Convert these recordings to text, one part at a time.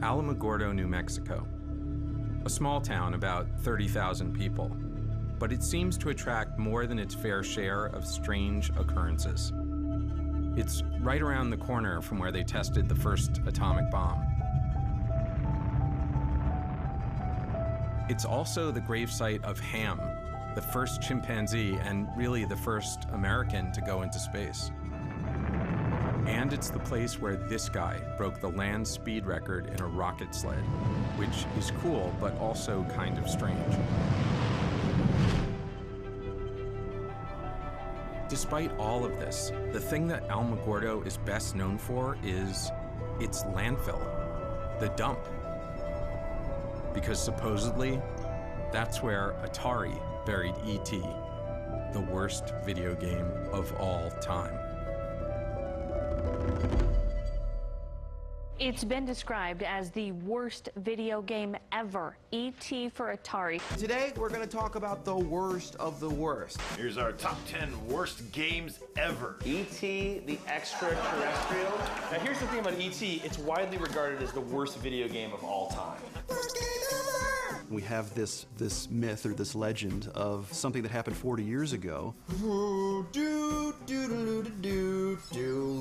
Alamogordo, New Mexico. A small town, about 30,000 people, but it seems to attract more than its fair share of strange occurrences. It's right around the corner from where they tested the first atomic bomb. It's also the gravesite of Ham, the first chimpanzee and really the first American to go into space. And it's the place where this guy broke the land speed record in a rocket sled, which is cool, but also kind of strange. Despite all of this, the thing that Alamogordo is best known for is its landfill, the dump. Because supposedly, that's where Atari buried E.T., the worst video game of all time. It's been described as the worst video game ever, E.T. for Atari. Today, we're going to talk about the worst of the worst. Here's our top 10 worst games ever. E.T. the Extra-Terrestrial. Now here's the thing about E.T., it's widely regarded as the worst video game of all time. We have this myth or this legend of something that happened 40 years ago.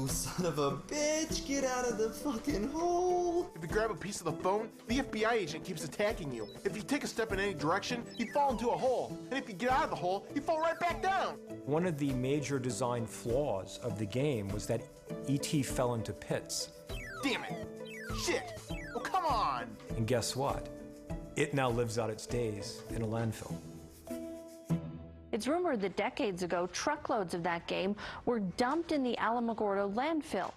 Son of a bitch, get out of the fucking hole. If you grab a piece of the phone, the FBI agent keeps attacking you. If you take a step in any direction, you fall into a hole. And if you get out of the hole, you fall right back down. One of the major design flaws of the game was that E.T. fell into pits. Damn it. Shit. Well, come on. And guess what? It now lives out its days in a landfill. It's rumored that decades ago, truckloads of that game were dumped in the Alamogordo landfill.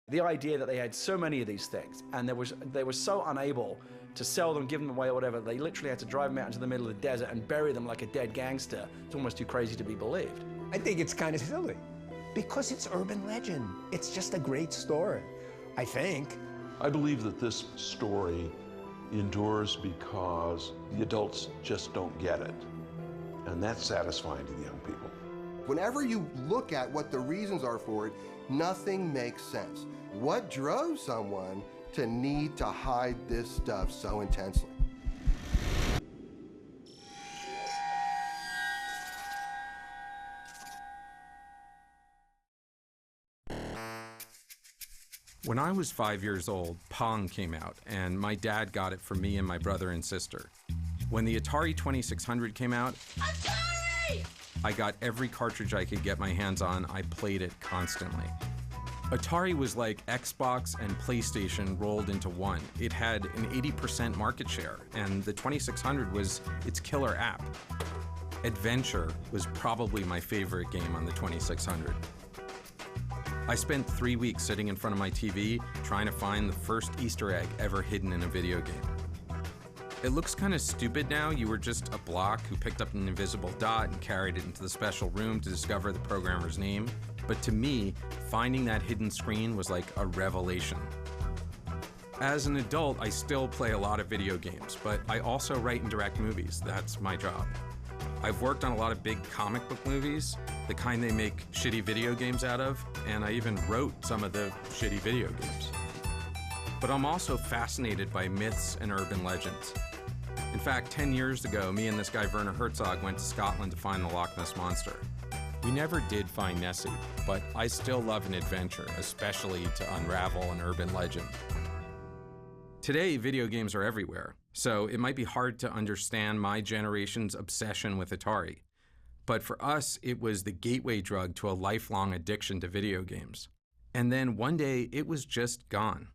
The idea that they had so many of these things, and they were so unable to sell them, give them away or whatever, they literally had to drive them out into the middle of the desert and bury them like a dead gangster. It's almost too crazy to be believed. I think it's kind of silly, because it's urban legend. It's just a great story, I think. I believe that this story endures because the adults just don't get it. And that's satisfying to the young people. Whenever you look at what the reasons are for it, nothing makes sense. What drove someone to need to hide this stuff so intensely? When I was 5 years old, Pong came out, and my dad got it for me and my brother and sister. When the Atari 2600 came out, Atari! I got every cartridge I could get my hands on. I played it constantly. Atari was like Xbox and PlayStation rolled into one. It had an 80% market share, and the 2600 was its killer app. Adventure was probably my favorite game on the 2600. I spent 3 weeks sitting in front of my TV trying to find the first Easter egg ever hidden in a video game. It looks kind of stupid now. You were just a block who picked up an invisible dot and carried it into the special room to discover the programmer's name. But to me, finding that hidden screen was like a revelation. As an adult, I still play a lot of video games, but I also write and direct movies. That's my job. I've worked on a lot of big comic book movies, the kind they make shitty video games out of, and I even wrote some of the shitty video games. But I'm also fascinated by myths and urban legends. In fact, 10 years ago, me and this guy Werner Herzog went to Scotland to find the Loch Ness Monster. We never did find Nessie, but I still love an adventure, especially to unravel an urban legend. Today, video games are everywhere, so it might be hard to understand my generation's obsession with Atari. But for us, it was the gateway drug to a lifelong addiction to video games. And then one day, it was just gone.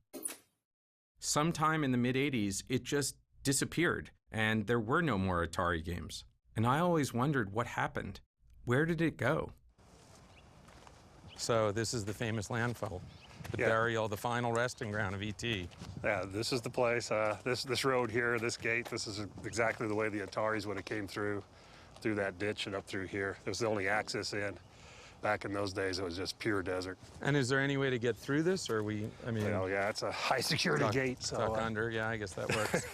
Sometime in the mid-'80s, it just disappeared, and there were no more Atari games. And I always wondered what happened. Where did it go? So this is the famous landfill, the burial, the final resting ground of E.T. Yeah, this is the place. This road here, this gate, this is exactly the way the Ataris would have came through that ditch and up through here. It was the only access in. Back in those days, it was just pure desert. And is there any way to get through this, or yeah, it's a high security gate. So, duck under, yeah, I guess that works.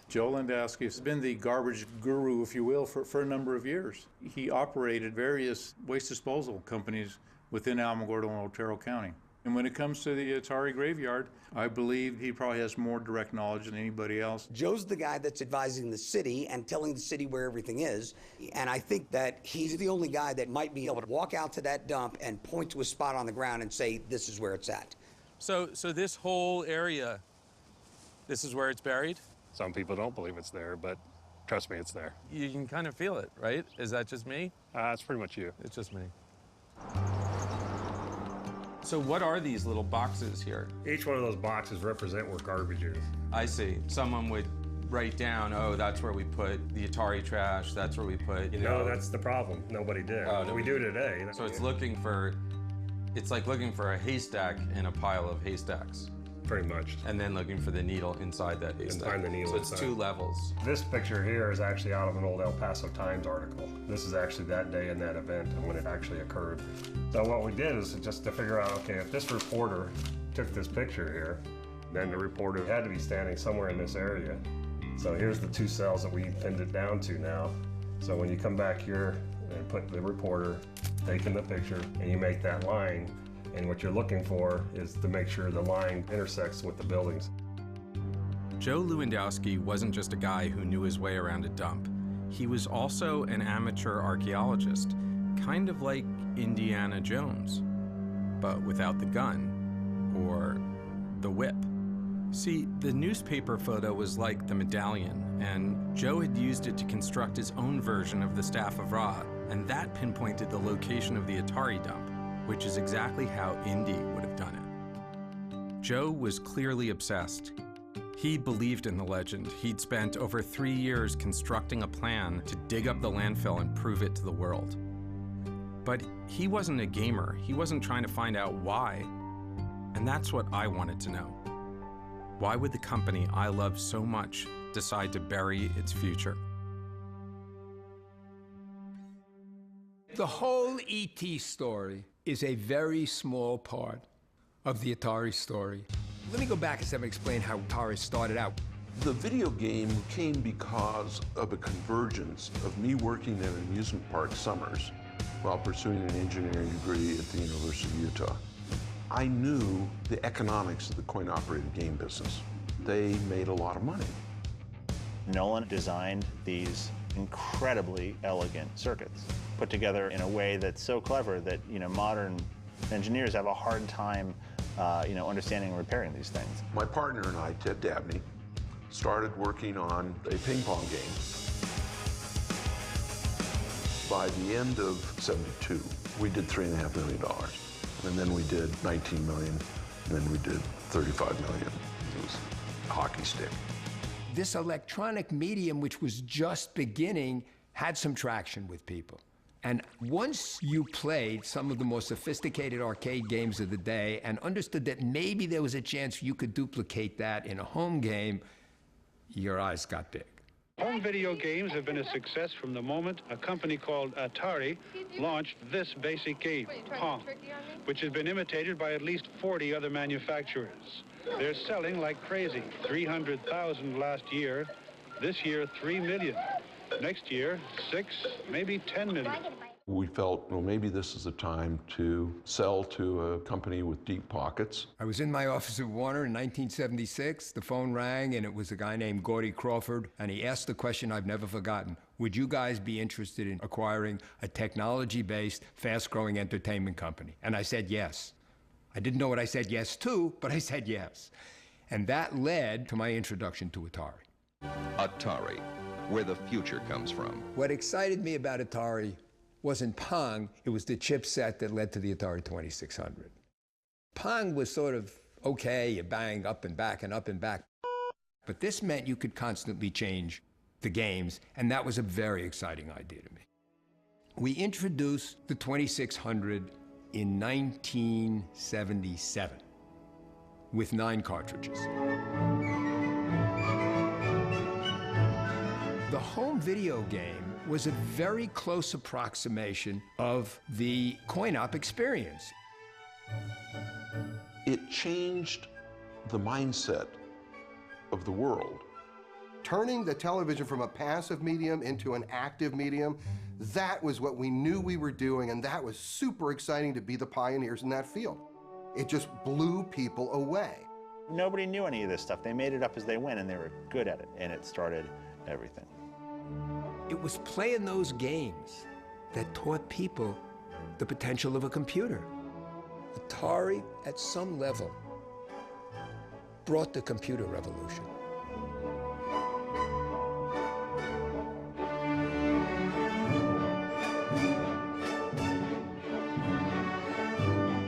Joe Landowski has been the garbage guru, if you will, for a number of years. He operated various waste disposal companies within Alamogordo and Otero County. And when it comes to the Atari graveyard, I believe he probably has more direct knowledge than anybody else. Joe's the guy that's advising the city and telling the city where everything is. And I think that he's the only guy that might be able to walk out to that dump and point to a spot on the ground and say, this is where it's at. So this whole area, this is where it's buried? Some people don't believe it's there, but trust me, it's there. You can kind of feel it, right? Is that just me? It's pretty much you. It's just me. So what are these little boxes here? Each one of those boxes represent where garbage is. I see. Someone would write down, oh, that's where we put the Atari trash, that's where we put, No, that's the problem. Nobody did. We do today. So it's looking for, it's like looking for a haystack in a pile of haystacks. Pretty much. And then looking for the needle inside that haystack. Find the needle so it's inside. 2 levels. This picture here is actually out of an old El Paso Times article. This is actually that day in that event and when it actually occurred. So what we did is just to figure out, okay, if this reporter took this picture here, then the reporter had to be standing somewhere in this area. So here's the 2 cells that we pinned it down to now. So when you come back here and put the reporter, taking the picture, and you make that line, and what you're looking for is to make sure the line intersects with the buildings. Joe Lewandowski wasn't just a guy who knew his way around a dump. He was also an amateur archaeologist, kind of like Indiana Jones, but without the gun or the whip. See, the newspaper photo was like the medallion, and Joe had used it to construct his own version of the Staff of Ra, and that pinpointed the location of the Atari dump, which is exactly how Indy would have done it. Joe was clearly obsessed. He believed in the legend. He'd spent over 3 years constructing a plan to dig up the landfill and prove it to the world. But he wasn't a gamer. He wasn't trying to find out why. And that's what I wanted to know. Why would the company I love so much decide to bury its future? The whole E.T. story is a very small part of the Atari story. Let me go back a step and explain how Atari started out. The video game came because of a convergence of me working in amusement park summers while pursuing an engineering degree at the University of Utah. I knew the economics of the coin-operated game business. They made a lot of money. Nolan designed these incredibly elegant circuits, put together in a way that's so clever that modern engineers have a hard time understanding and repairing these things. My partner and I, Ted Dabney, started working on a ping pong game. By the end of '72, we did $3.5 million. And then we did 19 million, and then we did 35 million. It was a hockey stick. This electronic medium, which was just beginning, had some traction with people. And once you played some of the more sophisticated arcade games of the day and understood that maybe there was a chance you could duplicate that in a home game, your eyes got big. Home video games have been a success from the moment a company called Atari launched this basic game, Pong, which has been imitated by at least 40 other manufacturers. They're selling like crazy. 300,000 last year. This year, 3 million. Next year, 6, maybe 10 million. We felt, well, maybe this is the time to sell to a company with deep pockets. I was in my office at Warner in 1976. The phone rang, and it was a guy named Gordy Crawford, and he asked the question I've never forgotten. Would you guys be interested in acquiring a technology-based, fast-growing entertainment company? And I said yes. I didn't know what I said yes to, but I said yes. And that led to my introduction to Atari. Atari, where the future comes from. What excited me about Atari wasn't Pong, it was the chipset that led to the Atari 2600. Pong was sort of okay, you bang up and back and up and back. But this meant you could constantly change the games, and that was a very exciting idea to me. We introduced the 2600 in 1977 with 9 cartridges. The home video game was a very close approximation of the coin-op experience. It changed the mindset of the world. Turning the television from a passive medium into an active medium, that was what we knew we were doing, and that was super exciting to be the pioneers in that field. It just blew people away. Nobody knew any of this stuff. They made it up as they went, and they were good at it, and it started everything. It was playing those games that taught people the potential of a computer. Atari, at some level, brought the computer revolution.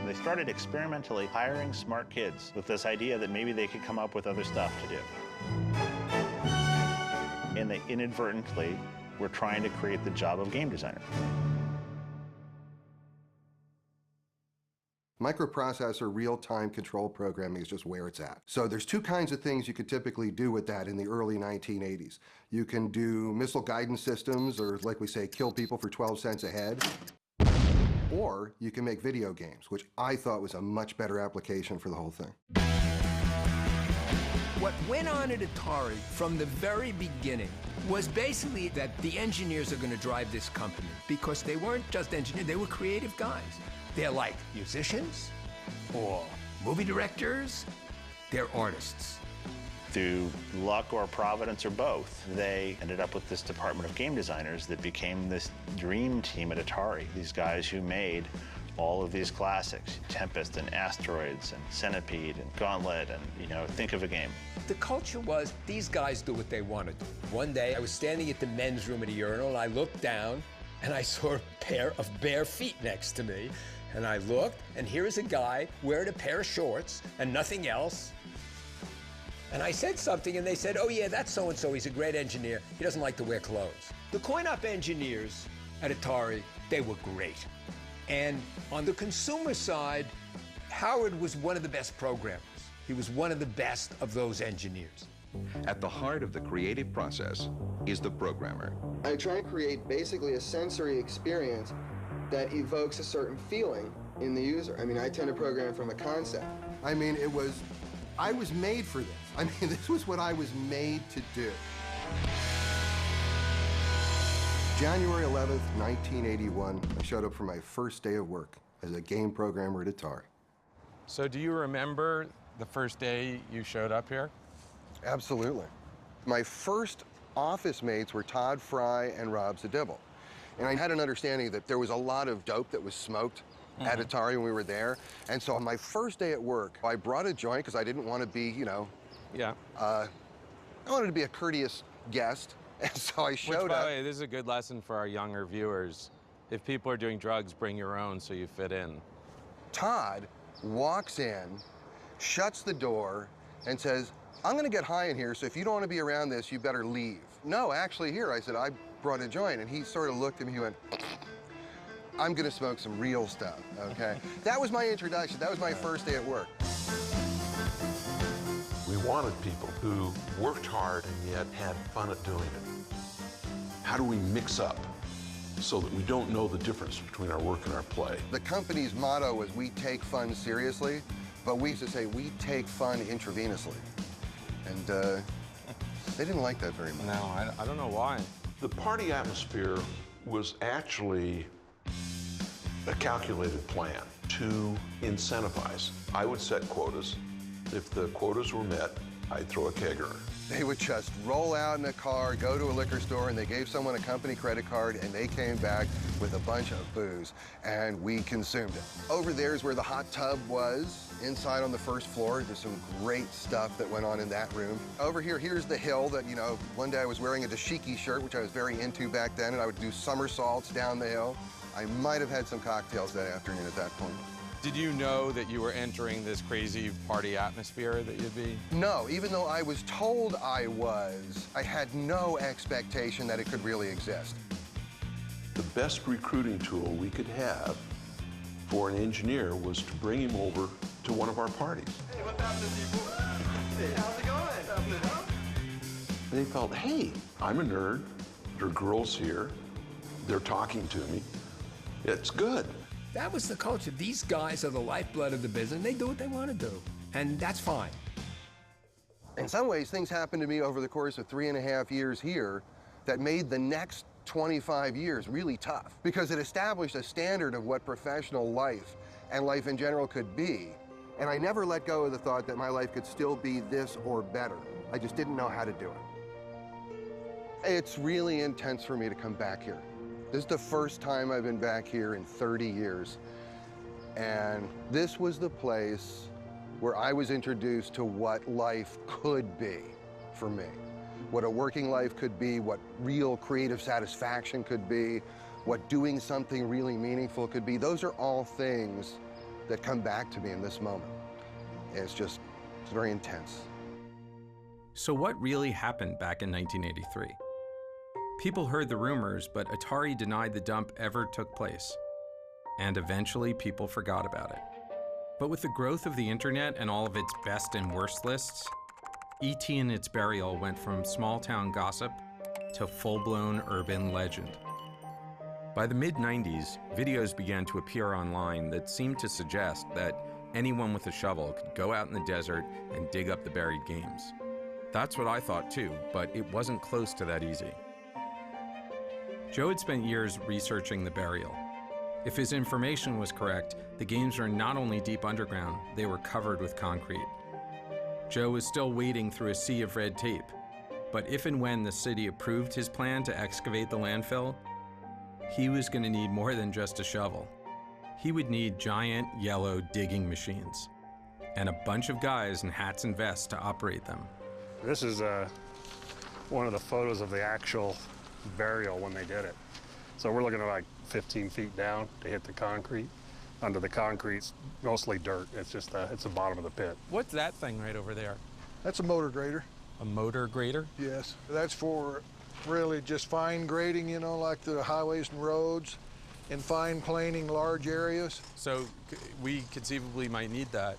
They started experimentally hiring smart kids with this idea that maybe they could come up with other stuff to do. And they inadvertently were trying to create the job of game designer. Microprocessor real-time control programming is just where it's at. So there's two kinds of things you could typically do with that in the early 1980s. You can do missile guidance systems, or like we say, kill people for 12 cents a head. Or you can make video games, which I thought was a much better application for the whole thing. What went on at Atari from the very beginning was basically that the engineers are going to drive this company, because they weren't just engineers, they were creative guys. They're like musicians or movie directors. They're artists. Through luck or providence or both, they ended up with this department of game designers that became this dream team at Atari. These guys who made all of these classics, Tempest and Asteroids and Centipede and Gauntlet and, you know, think of a game. The culture was these guys do what they want to do. One day I was standing at the men's room at a urinal and I looked down and I saw a pair of bare feet next to me. And I looked, and here is a guy wearing a pair of shorts and nothing else. And I said something, and they said, oh yeah, that's so-and-so, he's a great engineer. He doesn't like to wear clothes. The coin-op engineers at Atari, they were great. And on the consumer side, Howard was one of the best programmers. He was one of the best of those engineers. At the heart of the creative process is the programmer. I try and create basically a sensory experience that evokes a certain feeling in the user. I mean, I tend to program from a concept. I mean, I was made for this. I mean, this was what I was made to do. January 11th, 1981, I showed up for my first day of work as a game programmer at Atari. So do you remember the first day you showed up here? Absolutely. My first office mates were Todd Fry and Rob Zadibble. And I had an understanding that there was a lot of dope that was smoked at Atari when we were there. And so on my first day at work, I brought a joint because I didn't want to be, you know, I wanted to be a courteous guest. And so I showed Which, by up. the way, this is a good lesson for our younger viewers. If people are doing drugs, bring your own so you fit in. Todd walks in, shuts the door, and says, I'm going to get high in here, so if you don't want to be around this, you better leave. No, actually here. I said, I brought a joint. And he sort of looked at me, he went, I'm going to smoke some real stuff, okay? That was my introduction. That was my first day at work. We wanted people who worked hard and yet had fun at doing it. How do we mix up so that we don't know the difference between our work and our play? The company's motto was, we take fun seriously, but we used to say, we take fun intravenously. And they didn't like that very much. No, I don't know why. The party atmosphere was actually a calculated plan to incentivize. I would set quotas. If the quotas were met, I'd throw a kegger. They would just roll out in a car, go to a liquor store, and they gave someone a company credit card, and they came back with a bunch of booze, and we consumed it. Over there is where the hot tub was. Inside on the first floor, there's some great stuff that went on in that room. Over here, here's the hill that, you know, one day I was wearing a dashiki shirt, which I was very into back then, and I would do somersaults down the hill. I might have had some cocktails that afternoon at that point. Did you know that you were entering this crazy party atmosphere that you'd be? No, even though I was told I was, I had no expectation that it could really exist. The best recruiting tool we could have for an engineer was to bring him over to one of our parties. Hey, what's happening, people? Hey, how's it going? They felt, hey, I'm a nerd. There are girls here. They're talking to me. It's good. That was the culture. These guys are the lifeblood of the business. They do what they want to do, and that's fine. In some ways, things happened to me over the course of 3.5 years here that made the next 25 years really tough, because it established a standard of what professional life and life in general could be And I never let go of the thought that my life could still be this or better. I just didn't know how to do it. It's really intense for me to come back here. This is the first time I've been back here in 30 years. And this was the place where I was introduced to what life could be for me. What a working life could be, what real creative satisfaction could be, what doing something really meaningful could be. Those are all things that come back to me in this moment. It's very intense. So what really happened back in 1983? People heard the rumors, but Atari denied the dump ever took place. And eventually people forgot about it. But with the growth of the internet and all of its best and worst lists, E.T. and its burial went from small-town gossip to full-blown urban legend. By the mid-90s, videos began to appear online that seemed to suggest that anyone with a shovel could go out in the desert and dig up the buried games. That's what I thought too, but it wasn't close to that easy. Joe had spent years researching the burial. If his information was correct, the games were not only deep underground, they were covered with concrete. Joe was still wading through a sea of red tape, but if and when the city approved his plan to excavate the landfill, he was going to need more than just a shovel. He would need giant yellow digging machines and a bunch of guys in hats and vests to operate them. This is one of the photos of the actual burial when they did it. So we're looking at like 15 feet down to hit the concrete. Under the concrete's mostly dirt. It's just it's the bottom of the pit. What's that thing right over there? That's a motor grader. A motor grader? Yes. That's for really just fine grading, you know, like the highways and roads, and fine planing large areas. So we conceivably might need that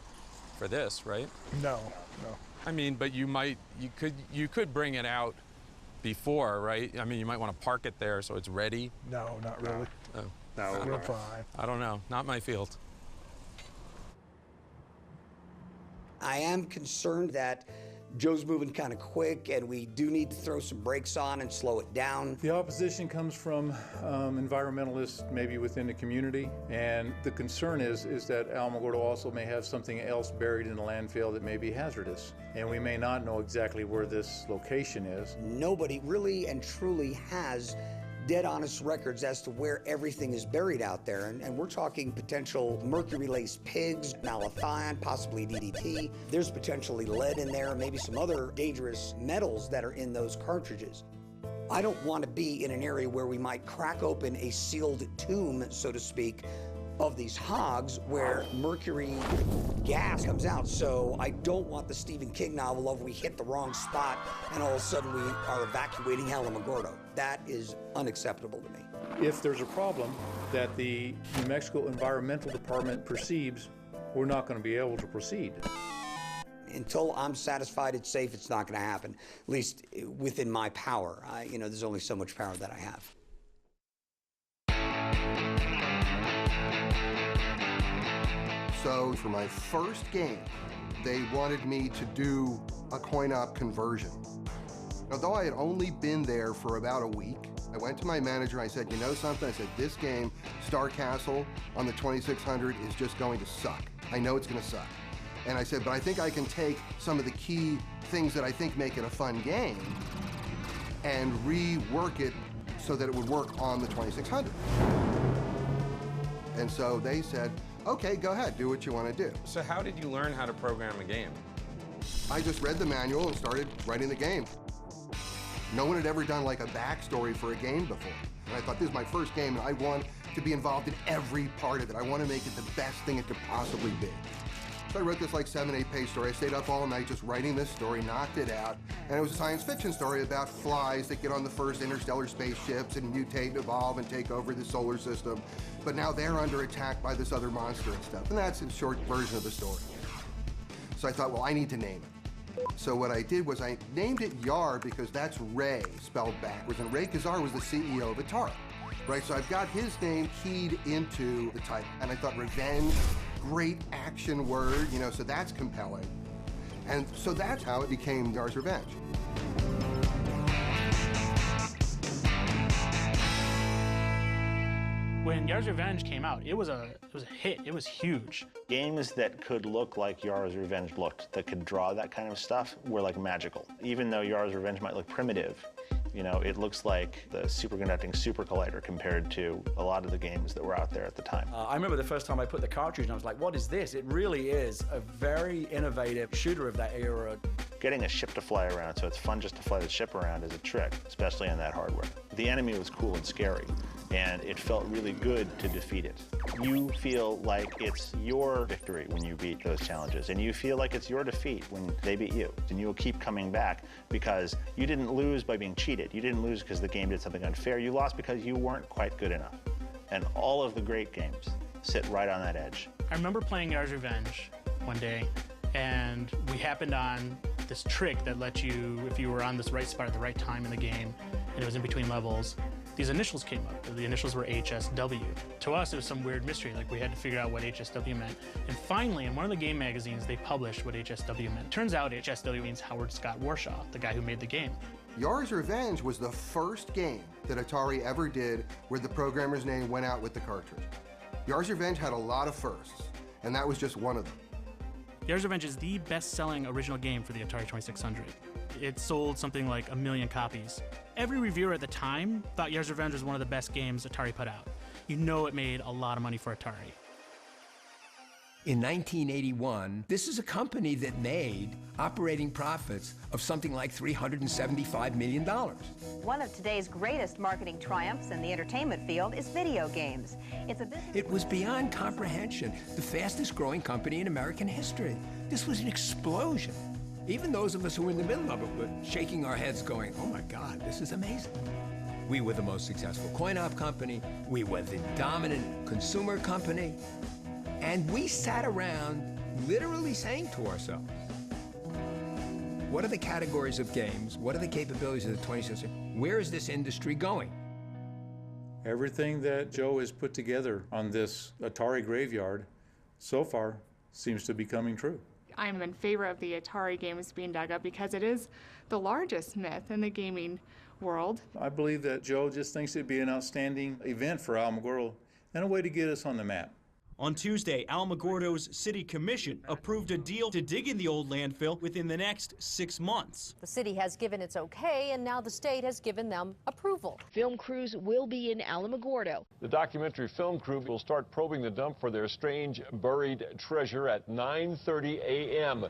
for this, right? No, no. I mean, but you could bring it out before, right? I mean, you might want to park it there so it's ready. No, not really. Oh. No, we're fine. I don't know. Not my field. I am concerned that Joe's moving kind of quick, and we do need to throw some brakes on and slow it down. The opposition comes from environmentalists, maybe within the community, and the concern is that Alamogordo also may have something else buried in the landfill that may be hazardous, and we may not know exactly where this location is. Nobody really and truly has dead honest records as to where everything is buried out there. And we're talking potential mercury-laced pigs, malathion, possibly DDT. There's potentially lead in there, maybe some other dangerous metals that are in those cartridges. I don't want to be in an area where we might crack open a sealed tomb, so to speak, of these hogs where mercury gas comes out. So I don't want the Stephen King novel of we hit the wrong spot and all of a sudden we are evacuating Alamogordo. That is unacceptable to me. If there's a problem that the New Mexico Environmental Department perceives, we're not going to be able to proceed. Until I'm satisfied it's safe, it's not going to happen, at least within my power. You know, there's only so much power that I have. So for my first game, they wanted me to do a coin-op conversion. Although I had only been there for about a week, I went to my manager and I said, you know something? I said, this game, Star Castle on the 2600, is just going to suck. I know it's going to suck. And I said, but I think I can take some of the key things that I think make it a fun game and rework it so that it would work on the 2600. And so they said, okay, go ahead, do what you want to do. So how did you learn how to program a game? I just read the manual and started writing the game. No one had ever done like a backstory for a game before. And I thought, this is my first game, and I want to be involved in every part of it. I want to make it the best thing it could possibly be. So I wrote this like 7-8 page story. I stayed up all night just writing this story, knocked it out. And it was a science fiction story about flies that get on the first interstellar spaceships and mutate and evolve and take over the solar system. But now they're under attack by this other monster and stuff. And that's a short version of the story. So I thought, well, I need to name it. So what I did was I named it Yar because that's Ray spelled backwards. And Ray Kazar was the CEO of Atari. Right, so I've got his name keyed into the title. And I thought revenge, great action word, you know, so that's compelling. And so that's how it became Yar's Revenge. When Yars' Revenge came out, it was a hit. It was huge. Games that could look like Yars' Revenge looked, that could draw that kind of stuff, were like magical. Even though Yars' Revenge might look primitive, you know, it looks like the superconducting super collider compared to a lot of the games that were out there at the time. I remember the first time I put the cartridge and I was like, what is this? It really is a very innovative shooter of that era. Getting a ship to fly around, so it's fun just to fly the ship around, is a trick, especially on that hardware. The enemy was cool and scary, and it felt really good to defeat it. You feel like it's your victory when you beat those challenges, and you feel like it's your defeat when they beat you. And you'll keep coming back because you didn't lose by being cheated. You didn't lose because the game did something unfair. You lost because you weren't quite good enough. And all of the great games sit right on that edge. I remember playing Yars' Revenge one day, and we happened on this trick that let you, if you were on this right spot at the right time in the game, and it was in between levels, these initials came up. The initials were HSW. To us, it was some weird mystery, like we had to figure out what HSW meant. And finally, in one of the game magazines, they published what HSW meant. Turns out HSW means Howard Scott Warshaw, the guy who made the game. Yars' Revenge was the first game that Atari ever did where the programmer's name went out with the cartridge. Yars' Revenge had a lot of firsts, and that was just one of them. Yars' Revenge is the best-selling original game for the Atari 2600. It sold something like 1 million copies. Every reviewer at the time thought Yars' Revenge was one of the best games Atari put out. You know it made a lot of money for Atari. In 1981, this is a company that made operating profits of something like $375 million. One of today's greatest marketing triumphs in the entertainment field is video games. It was beyond comprehension, the fastest growing company in American history. This was an explosion. Even those of us who were in the middle of it were shaking our heads going, oh my God, this is amazing. We were the most successful coin-op company. We were the dominant consumer company. And we sat around literally saying to ourselves, what are the categories of games? What are the capabilities of the 20th century? Where is this industry going? Everything that Joe has put together on this Atari graveyard so far seems to be coming true. I'm in favor of the Atari games being dug up because it is the largest myth in the gaming world. I believe that Joe just thinks it'd be an outstanding event for Alamogordo and a way to get us on the map. On Tuesday, Alamogordo's City Commission approved a deal to dig in the old landfill within the next 6 months. The city has given its okay, and now the state has given them approval. Film crews will be in Alamogordo. The documentary film crew will start probing the dump for their strange buried treasure at 9:30 a.m.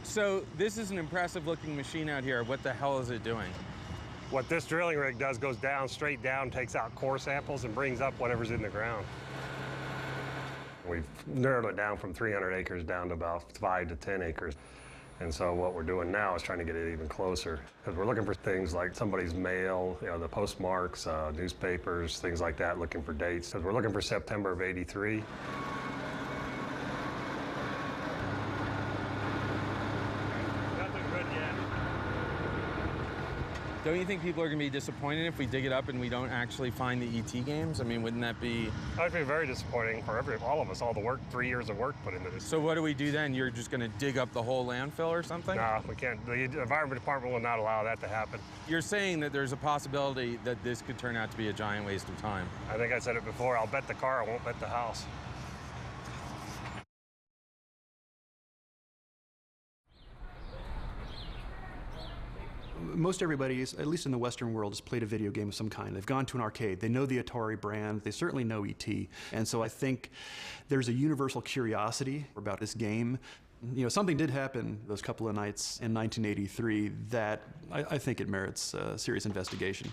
So this is an impressive looking machine out here. What the hell is it doing? What this drilling rig does goes down, straight down, takes out core samples and brings up whatever's in the ground. We've narrowed it down from 300 acres down to about 5 to 10 acres. And so what we're doing now is trying to get it even closer. Because we're looking for things like somebody's mail, you know, the postmarks, newspapers, things like that, looking for dates. Because we're looking for September of '83. Don't you think people are going to be disappointed if we dig it up and we don't actually find the ET games? I mean, wouldn't that be... That'd be very disappointing for all of us, all the work, 3 years of work put into this. So what do we do then? You're just going to dig up the whole landfill or something? No, we can't. The Environment Department will not allow that to happen. You're saying that there's a possibility that this could turn out to be a giant waste of time. I think I said it before. I'll bet the car, I won't bet the house. Most everybody, at least in the Western world, has played a video game of some kind. They've gone to an arcade. They know the Atari brand. They certainly know E.T. And so I think there's a universal curiosity about this game. You know, something did happen those couple of nights in 1983 that I think it merits serious investigation.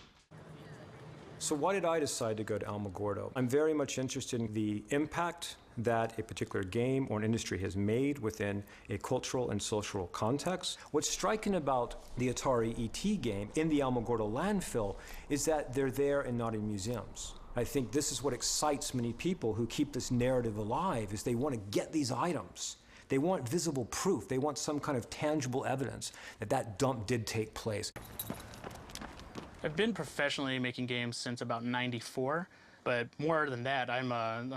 So why did I decide to go to Alamogordo? I'm very much interested in the impact that a particular game or an industry has made within a cultural and social context. What's striking about the Atari ET game in the Alamogordo landfill is that they're there and not in museums. I think this is what excites many people who keep this narrative alive, is they want to get these items. They want visible proof. They want some kind of tangible evidence that that dump did take place. I've been professionally making games since about '94, but more than that, I'm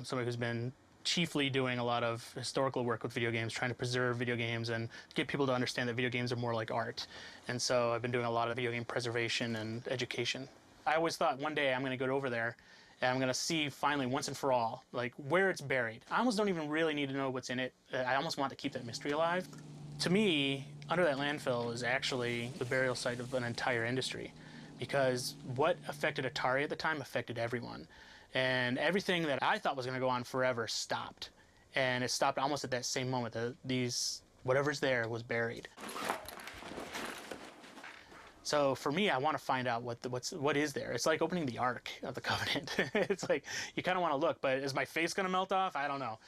somebody who's been chiefly doing a lot of historical work with video games, trying to preserve video games and get people to understand that video games are more like art. And so I've been doing a lot of video game preservation and education. I always thought one day I'm going to go over there and I'm going to see finally once and for all, like, where it's buried. I almost don't even really need to know what's in it. I almost want to keep that mystery alive. To me, under that landfill is actually the burial site of an entire industry, because what affected Atari at the time affected everyone. And everything that I thought was going to go on forever stopped. And it stopped almost at that same moment that whatever's there was buried. So for me, I want to find out what is there. It's like opening the Ark of the Covenant. It's like, you kind of want to look, but is my face going to melt off? I don't know.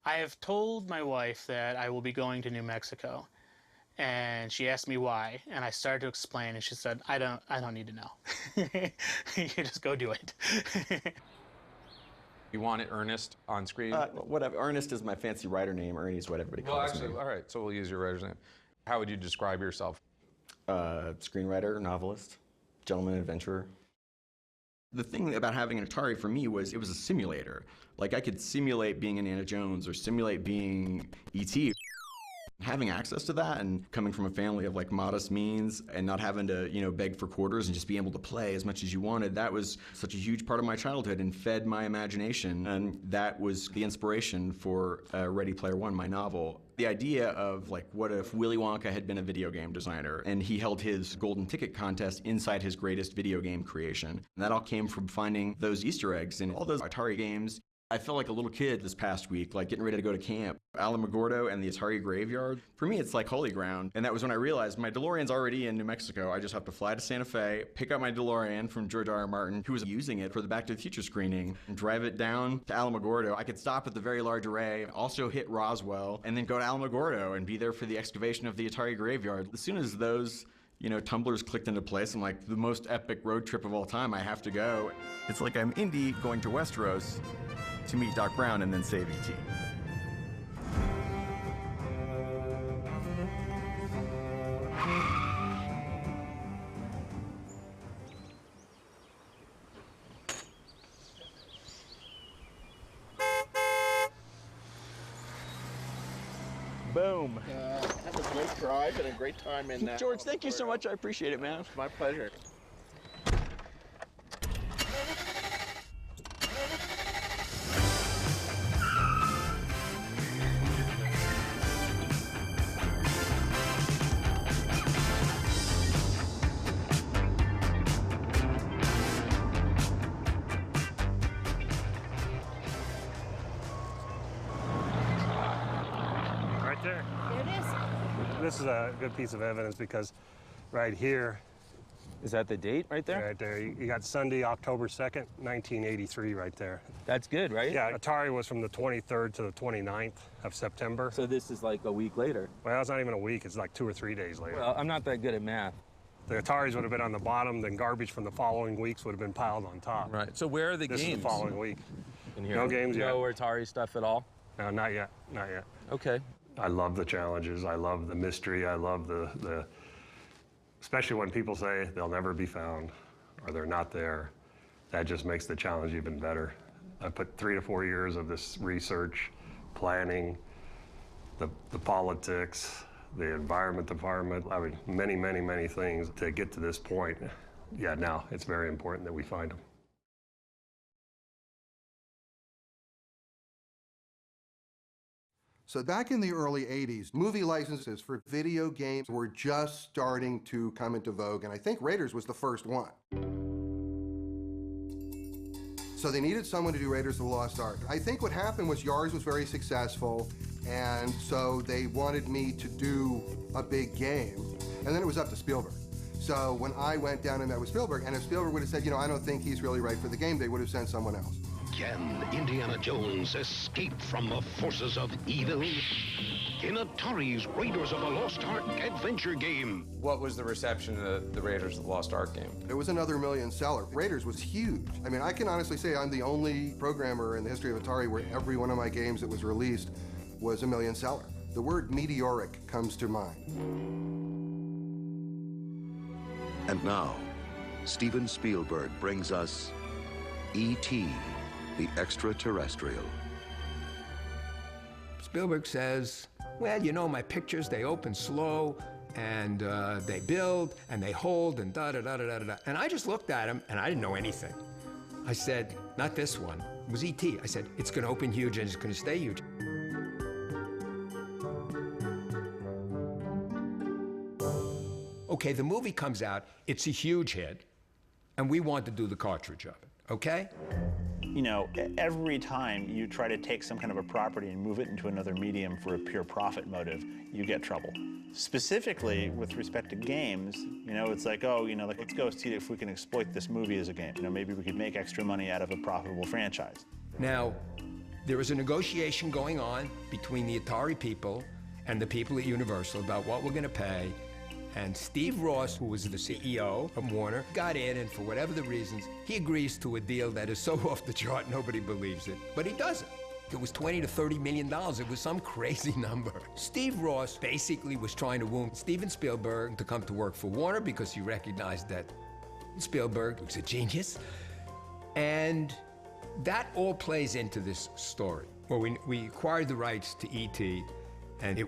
I have told my wife that I will be going to New Mexico. And she asked me why, and I started to explain, and she said, I don't need to know. You just go do it. You want it Ernest on screen? Whatever. Ernest is my fancy writer name. Ernie is what everybody calls me. All right, so we'll use your writer's name. How would you describe yourself? Screenwriter, novelist, gentleman adventurer. The thing about having an Atari for me was it was a simulator. Like, I could simulate being Indiana Jones or simulate being E.T. Having access to that and coming from a family of like modest means and not having to, beg for quarters and just be able to play as much as you wanted, that was such a huge part of my childhood and fed my imagination. And that was the inspiration for Ready Player One, my novel. The idea of, like, what if Willy Wonka had been a video game designer and he held his golden ticket contest inside his greatest video game creation. And that all came from finding those Easter eggs in all those Atari games. I felt like a little kid this past week, like getting ready to go to camp. Alamogordo and the Atari graveyard, for me it's like holy ground. And that was when I realized my DeLorean's already in New Mexico. I just have to fly to Santa Fe, pick up my DeLorean from George R.R. Martin, who was using it for the Back to the Future screening, and drive it down to Alamogordo. I could stop at the Very Large Array, also hit Roswell, and then go to Alamogordo and be there for the excavation of the Atari graveyard. As soon as those tumblers clicked into place, I'm like, the most epic road trip of all time, I have to go. It's like I'm Indy going to Westeros to meet Doc Brown and then save E.T. Boom. Have a great drive and a great time in George, thank you so much. I appreciate it, man. My pleasure. There. There it is. This is a good piece of evidence because right here. Is that the date right there? Right there. You got Sunday, October 2nd, 1983 right there. That's good, right? Yeah, Atari was from the 23rd to the 29th of September. So this is like a week later. Well, it's not even a week. It's like 2 or 3 days later. Well, I'm not that good at math. The Ataris would have been on the bottom, then garbage from the following weeks would have been piled on top. Right. So where are the games? This is the following week. In here? No games yet. No Atari stuff at all? No, not yet. Not yet. Okay. I love the challenges. I love the mystery. I love the especially when people say they'll never be found or they're not there. That just makes the challenge even better. I put 3 to 4 years of this research, planning, the politics, the environment department. I mean, many, many, many things to get to this point. Yeah, now it's very important that we find them. So back in the early 80s, movie licenses for video games were just starting to come into vogue, and I think Raiders was the first one. So they needed someone to do Raiders of the Lost Ark. I think what happened was yours was very successful, and so they wanted me to do a big game, and then it was up to Spielberg. So when I went down and met with Spielberg, and if Spielberg would have said, I don't think he's really right for the game, they would have sent someone else. Can Indiana Jones escape from the forces of evil? In Atari's Raiders of the Lost Ark adventure game. What was the reception of the Raiders of the Lost Ark game? It was another million seller. Raiders was huge. I mean, I can honestly say I'm the only programmer in the history of Atari where every one of my games that was released was a million seller. The word meteoric comes to mind. And now, Steven Spielberg brings us E.T., the Extra-Terrestrial. Spielberg says, well, you know, my pictures, they open slow, and they build, and they hold, and da-da-da-da-da-da. And I just looked at him, and I didn't know anything. I said, not this one. It was E.T. I said, it's going to open huge, and it's going to stay huge. Okay, the movie comes out, it's a huge hit, and we want to do the cartridge of it, okay? You know, every time you try to take some kind of a property and move it into another medium for a pure profit motive, you get trouble. Specifically, with respect to games, you know, it's like, oh, you know, like, let's go see if we can exploit this movie as a game. You know, maybe we could make extra money out of a profitable franchise. Now, there was a negotiation going on between the Atari people and the people at Universal about what we're going to pay. And Steve Ross, who was the CEO of Warner, got in, and for whatever the reasons, he agrees to a deal that is so off the chart, nobody believes it. But he does it. It was $20 to $30 million. It was some crazy number. Steve Ross basically was trying to woo Steven Spielberg to come to work for Warner because he recognized that Spielberg was a genius. And that all plays into this story. Well, we acquired the rights to E.T., and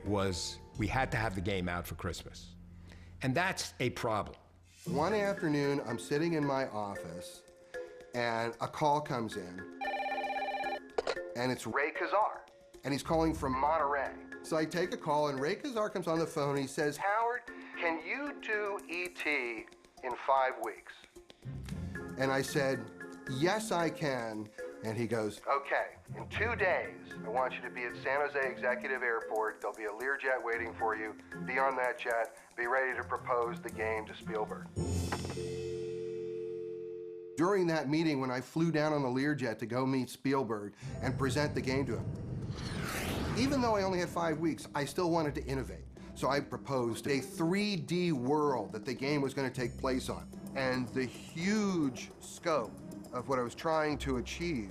we had to have the game out for Christmas. And that's a problem. One afternoon, I'm sitting in my office, and a call comes in, and it's Ray Kazar, and he's calling from Monterey. So I take a call, and Ray Kazar comes on the phone, and he says, Howard, can you do E.T. in 5 weeks? And I said, yes, I can. And he goes, okay, in 2 days, I want you to be at San Jose Executive Airport. There'll be a Learjet waiting for you. Be on that jet. Be ready to propose the game to Spielberg. During that meeting, when I flew down on the Learjet to go meet Spielberg and present the game to him, even though I only had 5 weeks, I still wanted to innovate. So I proposed a 3D world that the game was going to take place on. And the huge scope of what I was trying to achieve,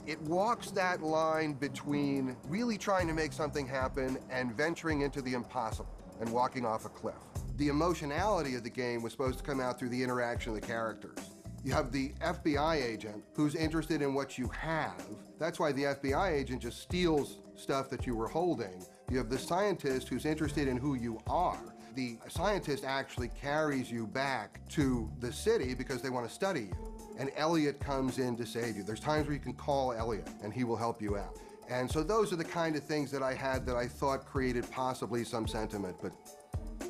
it walks that line between really trying to make something happen and venturing into the impossible and walking off a cliff. The emotionality of the game was supposed to come out through the interaction of the characters. You have the FBI agent who's interested in what you have. That's why the FBI agent just steals stuff that you were holding. You have the scientist who's interested in who you are. The scientist actually carries you back to the city because they want to study you. And Elliot comes in to save you. There's times where you can call Elliot and he will help you out. And so those are the kind of things that I had that I thought created possibly some sentiment.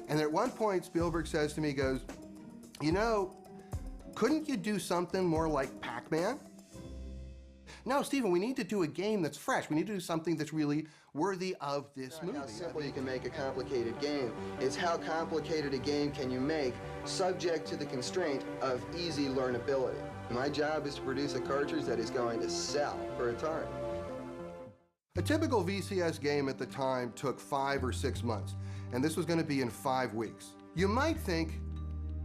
And at one point, Spielberg says to me, he goes, you know, couldn't you do something more like Pac-Man? No, Stephen, we need to do a game that's fresh. We need to do something that's really worthy of this movie. How simple you can make a complicated game. It's how complicated a game can you make subject to the constraint of easy learnability. My job is to produce a cartridge that is going to sell for Atari. A typical VCS game at the time took 5 or 6 months, and this was going to be in 5 weeks. You might think,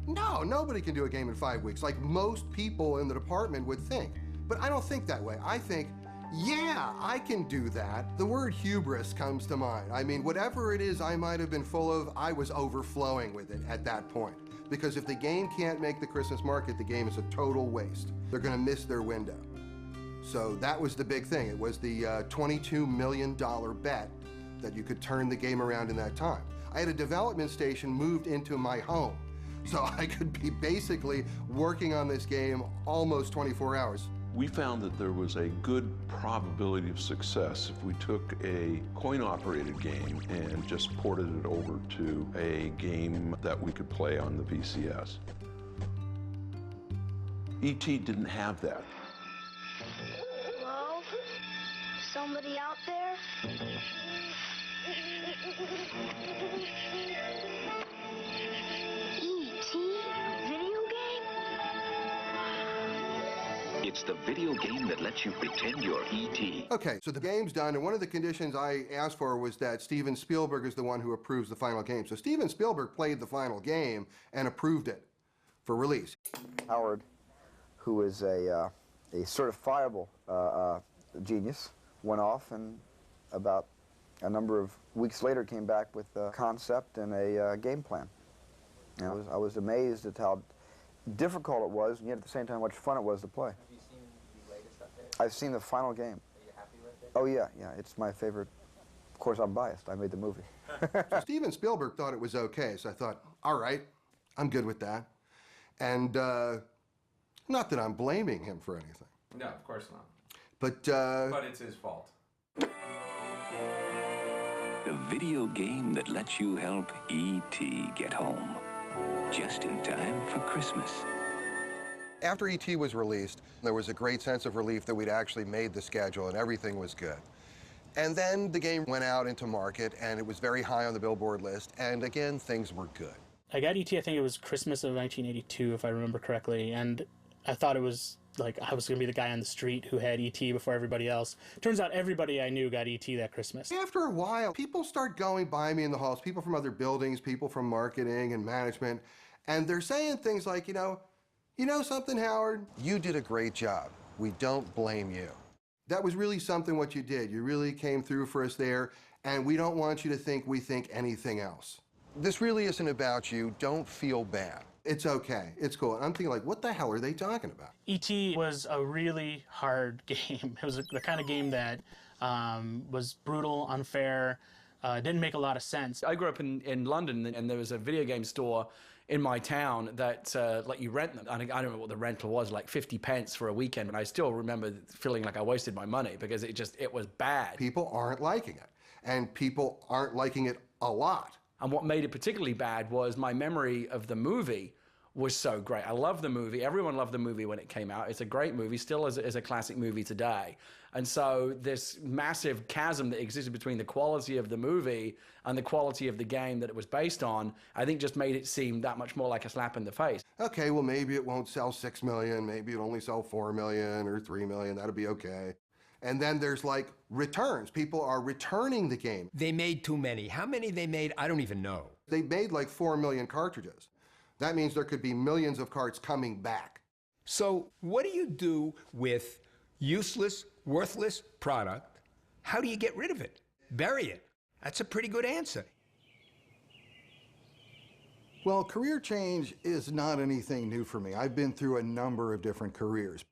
no, nobody can do a game in 5 weeks, like most people in the department would think. But I don't think that way. I think, yeah, I can do that. The word hubris comes to mind. I mean, whatever it is I might have been full of, I was overflowing with it at that point. Because if the game can't make the Christmas market, the game is a total waste. They're going to miss their window. So that was the big thing. It was the $22 million bet that you could turn the game around in that time. I had a development station moved into my home, so I could be basically working on this game almost 24 hours. We found that there was a good probability of success if we took a coin-operated game and just ported it over to a game that we could play on the VCS. E.T. didn't have that. Hello? Somebody out there? E.T.? Video game? It's the video game that lets you pretend you're E.T. Okay, so the game's done, and one of the conditions I asked for was that Steven Spielberg is the one who approves the final game. So Steven Spielberg played the final game and approved it for release. Howard, who is a certifiable genius, went off and about a number of weeks later came back with a concept and a game plan. And I was amazed at how difficult it was, and yet at the same time how much fun it was to play. Have you seen the latest update? I've seen the final game. Are you happy with it? Oh yeah, it's my favorite course, I'm biased. I made the movie. So Steven Spielberg thought it was okay, so I thought, all right, I'm good with that. And not that I'm blaming him for anything. No, of course not. But it's his fault. A video game that lets you help E.T. get home. Just in time for Christmas. After E.T. was released, there was a great sense of relief that we'd actually made the schedule and everything was good. And then the game went out into market and it was very high on the Billboard list, and again, things were good. I got E.T., I think it was Christmas of 1982, if I remember correctly, and I thought it was like I was going to be the guy on the street who had E.T. before everybody else. Turns out everybody I knew got E.T. that Christmas. After a while, people start going by me in the halls, people from other buildings, people from marketing and management, and they're saying things like, you know something, Howard? You did a great job. We don't blame you. That was really something what you did. You really came through for us there, and we don't want you to think we think anything else. This really isn't about you. Don't feel bad. It's okay. It's cool. And I'm thinking, like, what the hell are they talking about? E.T. was a really hard game. It was the kind of game that was brutal, unfair, didn't make a lot of sense. I grew up in London, and there was a video game store in my town that let you rent them. I don't know what the rental was, like 50 pence for a weekend, and I still remember feeling like I wasted my money because it was bad. People aren't liking it, and people aren't liking it a lot. And what made it particularly bad was my memory of the movie was so great. I love the movie. Everyone loved the movie when it came out. It's a great movie, still is a classic movie today. And so this massive chasm that existed between the quality of the movie and the quality of the game that it was based on, I think just made it seem that much more like a slap in the face. Okay, well, maybe it won't sell 6 million, maybe it'll only sell 4 million or 3 million, that'll be okay. And then there's like returns. People are returning the game. They made too many. How many they made, I don't even know. They made like 4 million cartridges. That means there could be millions of carts coming back. So what do you do with useless, worthless product? How do you get rid of it? Bury it. That's a pretty good answer. Well, career change is not anything new for me. I've been through a number of different careers.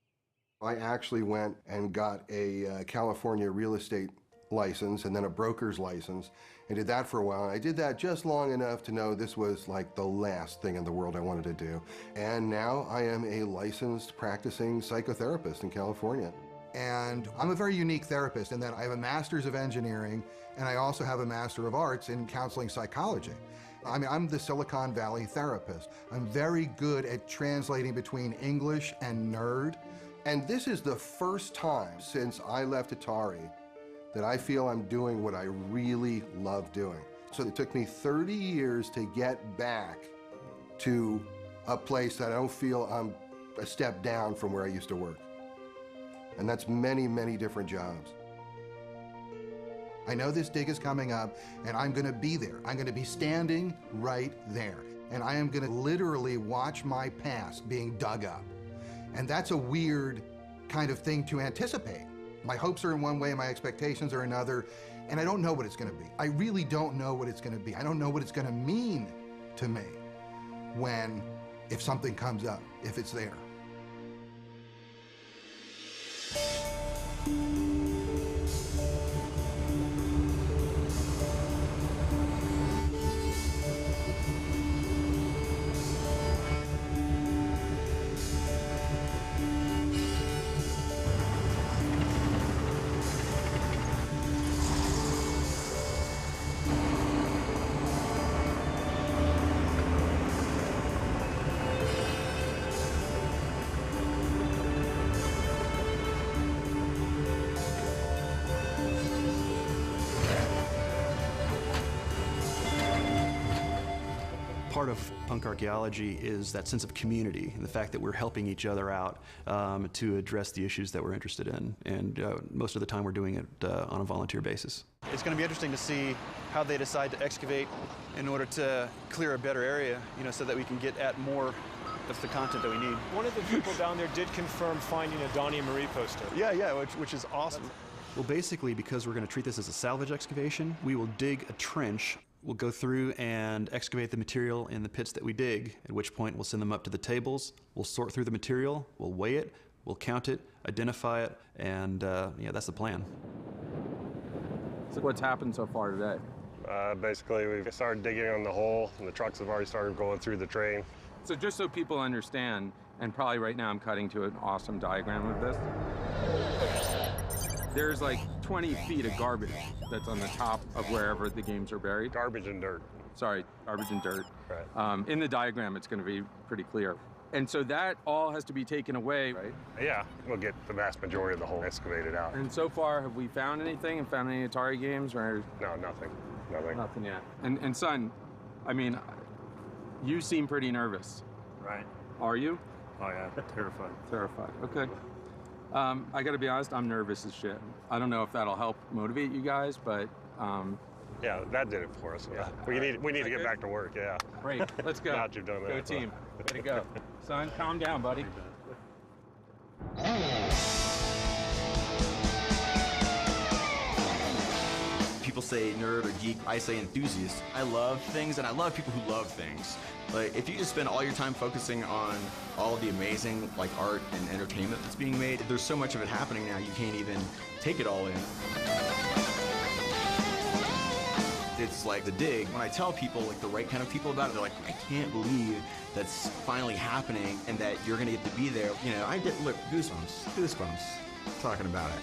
I actually went and got a California real estate license and then a broker's license and did that for a while. And I did that just long enough to know this was like the last thing in the world I wanted to do. And now I am a licensed practicing psychotherapist in California. And I'm a very unique therapist in that I have a master's of engineering and I also have a master of arts in counseling psychology. I mean, I'm the Silicon Valley therapist. I'm very good at translating between English and nerd. And this is the first time since I left Atari that I feel I'm doing what I really love doing. So it took me 30 years to get back to a place that I don't feel I'm a step down from where I used to work. And that's many, many different jobs. I know this dig is coming up, and I'm gonna be there. I'm gonna be standing right there. And I am gonna literally watch my past being dug up. And that's a weird kind of thing to anticipate. My hopes are in one way, my expectations are another, and I don't know what it's gonna be. I really don't know what it's gonna be. I don't know what it's gonna mean to me if something comes up, if it's there. Part of punk archaeology is that sense of community and the fact that we're helping each other out to address the issues that we're interested in. And most of the time we're doing it on a volunteer basis. It's going to be interesting to see how they decide to excavate in order to clear a better area, so that we can get at more of the content that we need. One of the people down there did confirm finding a Donnie and Marie poster. Yeah, which is awesome. Well, basically, because we're going to treat this as a salvage excavation, we will dig a trench. We'll go through and excavate the material in the pits that we dig, at which point we'll send them up to the tables. We'll sort through the material, we'll weigh it, we'll count it, identify it, and that's the plan. So what's happened so far today? Basically, we've started digging on the hole, and the trucks have already started going through the train. So just so people understand, and probably right now I'm cutting to an awesome diagram of this. There's like 20 feet of garbage that's on the top of wherever the games are buried. Garbage and dirt. Sorry, garbage and dirt. Right. In the diagram, it's going to be pretty clear. And so that all has to be taken away, right? Yeah, we'll get the vast majority of the hole excavated out. And so far, have we found anything and found any Atari games? Or no, nothing. Nothing. Nothing yet. And son, I mean, you seem pretty nervous. Right. Are you? Oh yeah, terrified. Terrified, okay. I gotta be honest, I'm nervous as shit. I don't know if that'll help motivate you guys, but yeah, that did it for us. Yeah. We need to get back to work, yeah. Great, let's go. Now that you've done that. Go team, way to go. Son, calm down, buddy. People say nerd or geek, I say enthusiast. I love things and I love people who love things. Like, if you just spend all your time focusing on all of the amazing like art and entertainment that's being made, there's so much of it happening now you can't even take it all in. It's like The Dig. When I tell people, like the right kind of people about it, they're like, I can't believe that's finally happening and that you're gonna get to be there. You know, I get, look, goosebumps talking about it.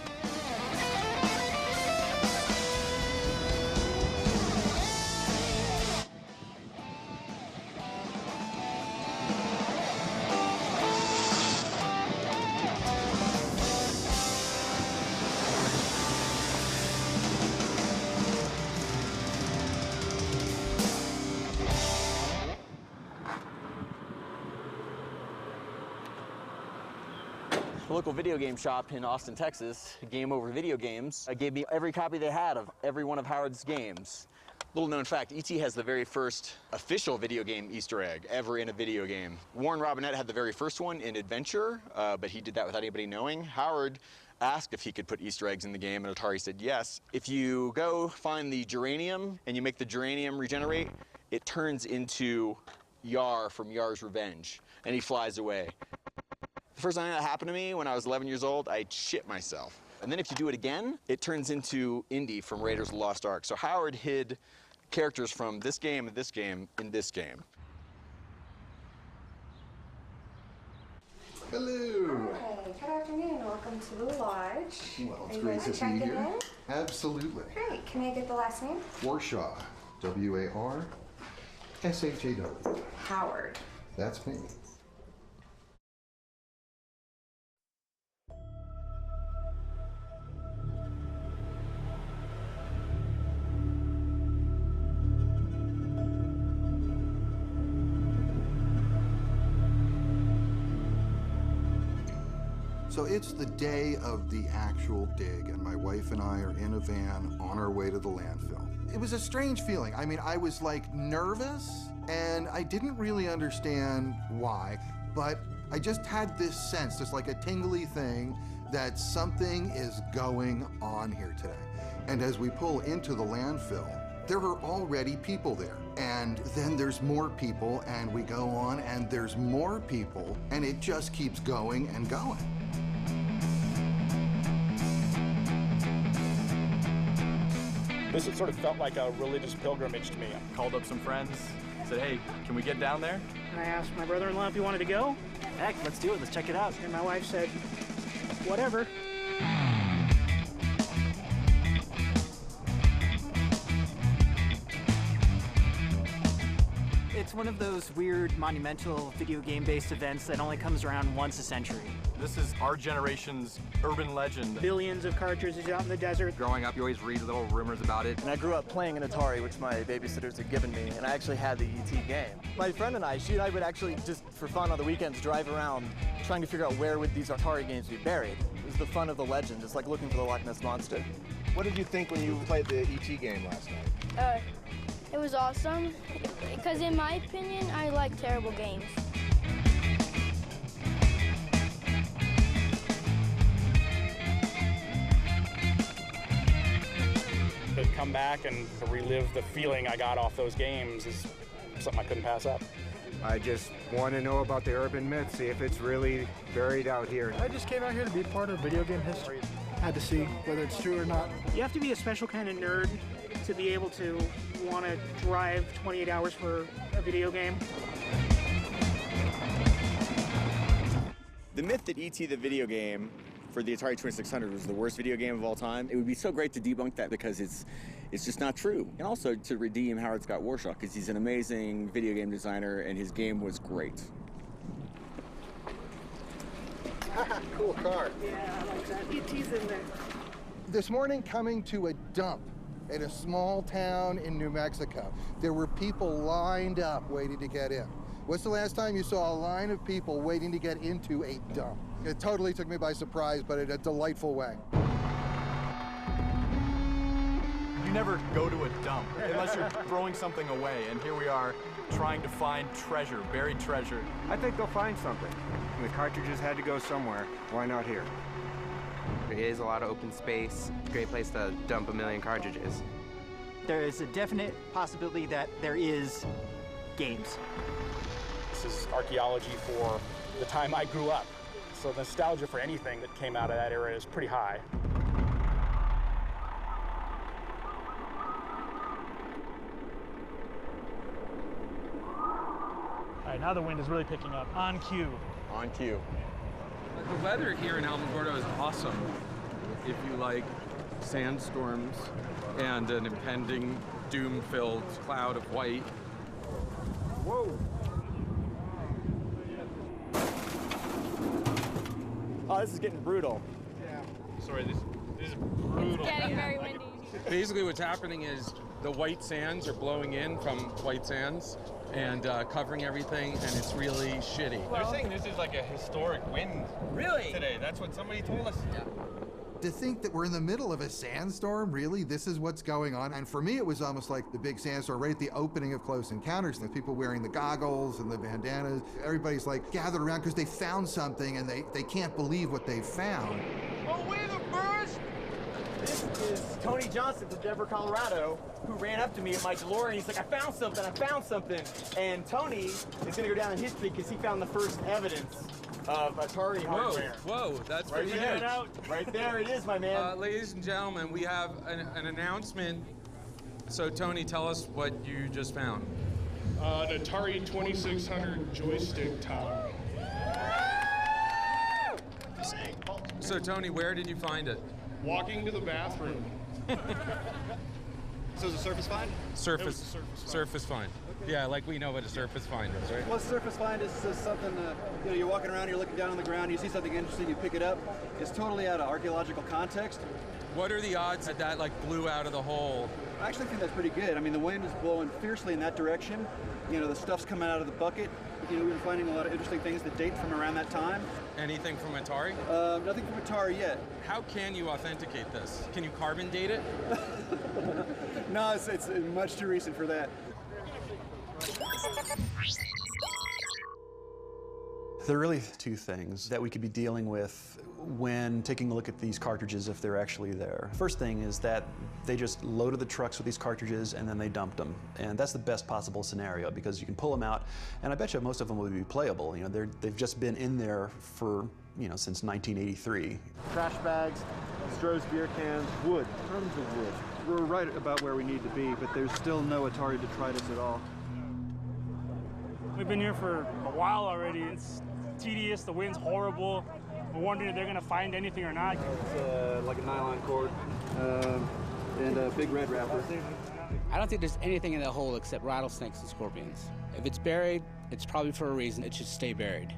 The local video game shop in Austin, Texas, Game Over Video Games, gave me every copy they had of every one of Howard's games. Little known fact, E.T. has the very first official video game Easter egg ever in a video game. Warren Robinette had the very first one in Adventure, but he did that without anybody knowing. Howard asked if he could put Easter eggs in the game, and Atari said yes. If you go find the geranium and you make the geranium regenerate, it turns into Yar from Yar's Revenge, and he flies away. The first time that happened to me when I was 11 years old, I shit myself. And then if you do it again, it turns into Indy from Raiders of the Lost Ark. So Howard hid characters from this game and this game in this game. Hello. Hi, good afternoon. Welcome to the lodge. Well, it's great to see you here. Absolutely. Great. Can I get the last name? Warshaw. W-A-R-S-H-A-W. Howard. That's me. So it's the day of the actual dig, and my wife and I are in a van on our way to the landfill. It was a strange feeling. I mean, I was like nervous, and I didn't really understand why, but I just had this sense, just like a tingly thing, that something is going on here today. And as we pull into the landfill, there are already people there. And then there's more people, and we go on, and there's more people, and it just keeps going and going. This sort of felt like a religious pilgrimage to me. I called up some friends, said, hey, can we get down there? And I asked my brother-in-law if he wanted to go. Heck, let's do it. Let's check it out. And my wife said, whatever. It's one of those weird, monumental video game-based events that only comes around once a century. This is our generation's urban legend. Billions of cartridges out in the desert. Growing up, you always read little rumors about it. And I grew up playing an Atari, which my babysitters had given me, and I actually had the E.T. game. My friend and I, she and I would actually, just for fun on the weekends, drive around trying to figure out where would these Atari games be buried. It was the fun of the legend, just like looking for the Loch Ness Monster. What did you think when you played the E.T. game last night? It was awesome, because in my opinion, I like terrible games. To come back and relive the feeling I got off those games is something I couldn't pass up. I just want to know about the urban myth, see if it's really buried out here. I just came out here to be part of video game history. Had to see whether it's true or not. You have to be a special kind of nerd to be able to want to drive 28 hours for a video game. The myth that E.T. the video game for the Atari 2600 was the worst video game of all time, it would be so great to debunk that because it's just not true. And also to redeem Howard Scott Warshaw because he's an amazing video game designer and his game was great. Cool car. Yeah, I like that. E.T.'s in there. This morning, coming to a dump in a small town in New Mexico, there were people lined up waiting to get in. What's the last time you saw a line of people waiting to get into a dump? It totally took me by surprise, but in a delightful way. You never go to a dump unless you're throwing something away, and here we are trying to find treasure, buried treasure. I think they'll find something. The cartridges had to go somewhere. Why not here? There is a lot of open space. Great place to dump 1 million cartridges. There is a definite possibility that there is games. This is archaeology for the time I grew up. So the nostalgia for anything that came out of that era is pretty high. All right, now the wind is really picking up. On cue. On cue. The weather here in Alamogordo is awesome. If you like sandstorms and an impending doom-filled cloud of white. Whoa. Oh, this is getting brutal. Yeah. Sorry, this is brutal. It's getting very windy. Basically what's happening is the white sands are blowing in from white sands and covering everything, and it's really shitty. They're saying this is like a historic wind. Really? Today, that's what somebody told us. Yeah. To think that we're in the middle of a sandstorm, really, this is what's going on. And for me, it was almost like the big sandstorm right at the opening of Close Encounters. The people wearing the goggles and the bandanas, everybody's like gathered around because they found something and they can't believe what they found. Oh, wait a burst! This is Tony Johnson from Denver, Colorado, who ran up to me in my DeLorean. He's like, I found something. And Tony is gonna go down in history because he found the first evidence of Atari hardware. Whoa, that's Right pretty there. huge. Right there it is, my man. Ladies and gentlemen, we have an announcement. So Tony, tell us what you just found. An Atari 2600 joystick tower. So Tony, where did you find it? Walking to the bathroom. So is a surface find? Surface find. Okay. Yeah, like we know what a surface find is, right? Well, surface find is something, you're walking around, you're looking down on the ground, you see something interesting, you pick it up. It's totally out of archaeological context. What are the odds that like blew out of the hole? I actually think that's pretty good. I mean, the wind is blowing fiercely in that direction. The stuff's coming out of the bucket. We've been finding a lot of interesting things that date from around that time. Anything from Atari? Nothing from Atari yet. How can you authenticate this? Can you carbon date it? No, it's much too recent for that. There are really two things that we could be dealing with when taking a look at these cartridges if they're actually there. First thing is that they just loaded the trucks with these cartridges and then they dumped them. And that's the best possible scenario because you can pull them out and I bet you most of them will be playable. They've just been in there for, since 1983. Trash bags, Stroh's beer cans, wood, tons of wood. We're right about where we need to be, but there's still no Atari detritus at all. We've been here for a while already. It's tedious, the wind's horrible. We're wondering if they're gonna find anything or not. It's like a nylon cord and a big red wrapper. I don't think there's anything in that hole except rattlesnakes and scorpions. If it's buried, it's probably for a reason. It should stay buried.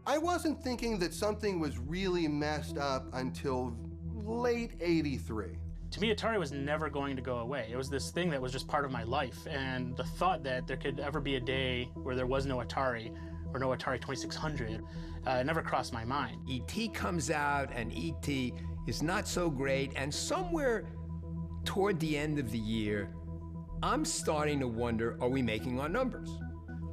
I wasn't thinking that something was really messed up until late '83. To me, Atari was never going to go away. It was this thing that was just part of my life, and the thought that there could ever be a day where there was no Atari, or no Atari 2600, never crossed my mind. E.T. comes out, and E.T. is not so great, and somewhere toward the end of the year, I'm starting to wonder, are we making our numbers?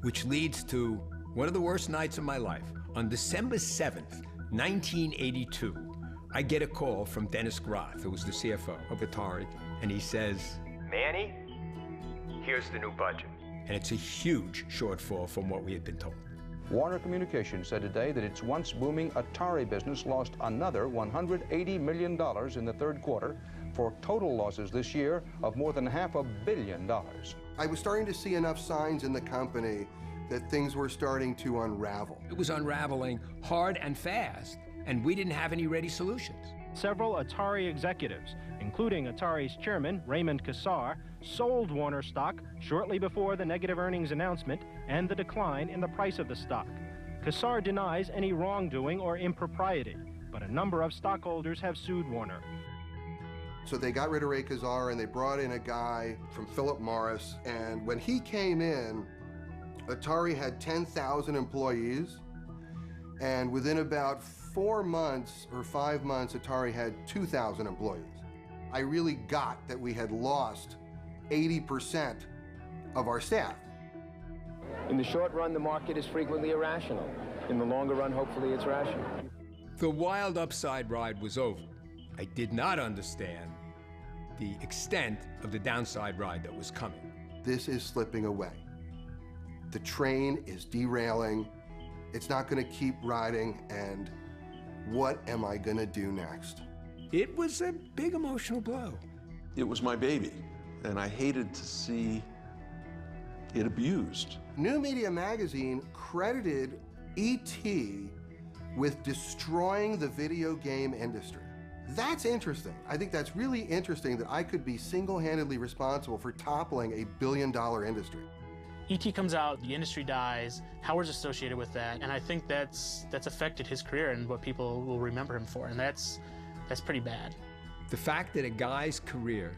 Which leads to one of the worst nights of my life. On December 7th, 1982, I get a call from Dennis Groth, who was the CFO of Atari, and he says, Manny, here's the new budget. And it's a huge shortfall from what we had been told. Warner Communications said today that its once booming Atari business lost another $180 million in the third quarter, for total losses this year of more than $500 million. I was starting to see enough signs in the company that things were starting to unravel. It was unraveling hard and fast, and we didn't have any ready solutions. Several Atari executives, including Atari's chairman, Raymond Kassar, sold Warner stock shortly before the negative earnings announcement and the decline in the price of the stock. Kassar denies any wrongdoing or impropriety, but a number of stockholders have sued Warner. So they got rid of Ray Kassar and they brought in a guy from Philip Morris, and when he came in, Atari had 10,000 employees, and within about 4 months or 5 months, Atari had 2,000 employees. I really got that we had lost 80% of our staff. In the short run, the market is frequently irrational. In the longer run, hopefully it's rational. The wild upside ride was over. I did not understand the extent of the downside ride that was coming. This is slipping away. The train is derailing. It's not going to keep riding, and what am I going to do next? It was a big emotional blow. It was my baby, and I hated to see it abused. New Media Magazine credited E.T. with destroying the video game industry. That's interesting. I think that's really interesting that I could be single-handedly responsible for toppling a billion-dollar industry. E.T. comes out, the industry dies, Howard's associated with that, and I think that's affected his career and what people will remember him for, and that's pretty bad. The fact that a guy's career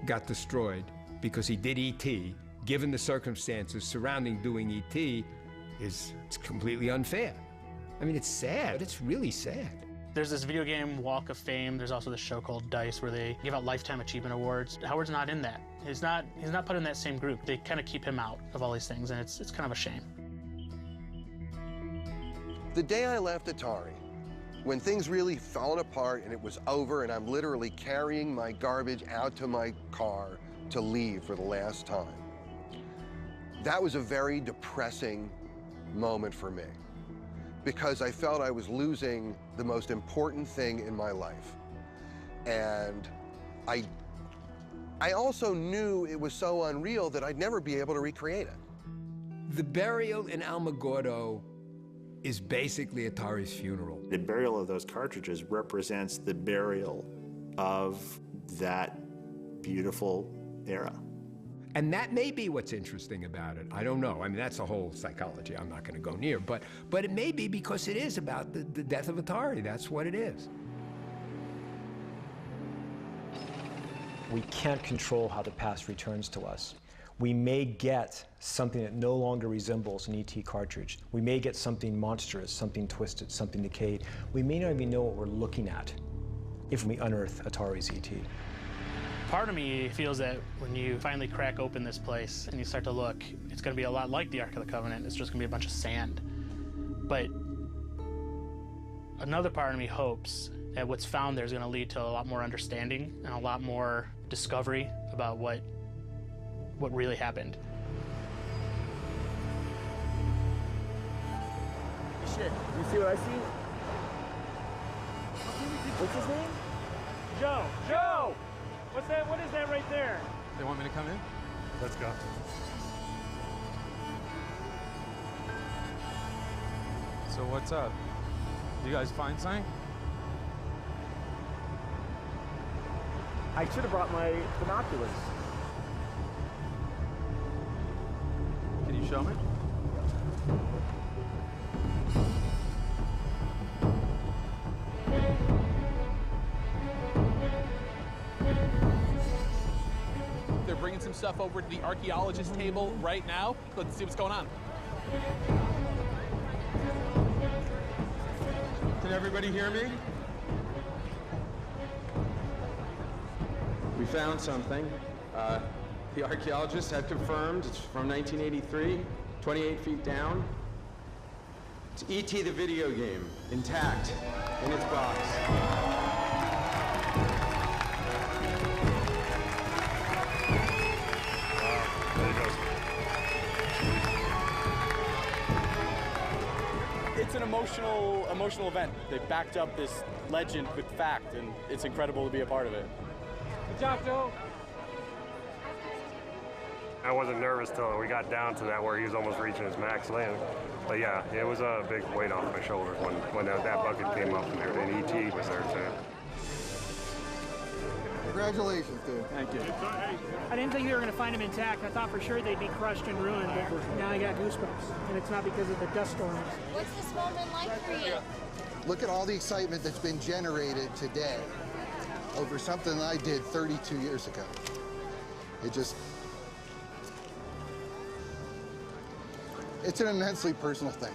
got destroyed because he did E.T., given the circumstances surrounding doing E.T., it's completely unfair. I mean, it's sad. It's really sad. There's this video game Walk of Fame. There's also this show called DICE where they give out Lifetime Achievement Awards. Howard's not in that. He's not put in that same group. They kind of keep him out of all these things, and it's kind of a shame. The day I left Atari, when things really fell apart and it was over and I'm literally carrying my garbage out to my car to leave for the last time, that was a very depressing moment for me, because I felt I was losing the most important thing in my life. And I also knew it was so unreal that I'd never be able to recreate it. The burial in Alamogordo is basically Atari's funeral. The burial of those cartridges represents the burial of that beautiful era. And that may be what's interesting about it. I don't know. I mean, that's a whole psychology I'm not going to go near. But it may be because it is about the death of Atari. That's what it is. We can't control how the past returns to us. We may get something that no longer resembles an ET cartridge. We may get something monstrous, something twisted, something decayed. We may not even know what we're looking at if we unearth Atari's ET. Part of me feels that when you finally crack open this place and you start to look, it's going to be a lot like the Ark of the Covenant. It's just going to be a bunch of sand. But another part of me hopes that what's found there is going to lead to a lot more understanding and a lot more discovery about what really happened. Shit, you see what I see? What's his name? Joe! Joe! What's that? What is that right there? They want me to come in? Let's go. So what's up? You guys find something? I should have brought my binoculars. Can you show me? They're bringing some stuff over to the archaeologist table right now. Let's see what's going on. Can everybody hear me? We found something. The archaeologists have confirmed it's from 1983, 28 feet down. It's E.T. the video game, intact in its box. emotional event. They backed up this legend with fact, and it's incredible to be a part of it. Good job, Joe. I wasn't nervous till we got down to that where he was almost reaching his max land. But yeah, it was a big weight off my shoulders when that bucket came up and E.T. was there too. Congratulations, dude. Thank you. I didn't think they were going to find him intact. I thought for sure they'd be crushed and ruined, but now I got goosebumps. And it's not because of the dust storms. What's this moment like for you? Look at all the excitement that's been generated today over something I did 32 years ago. It's an immensely personal thing.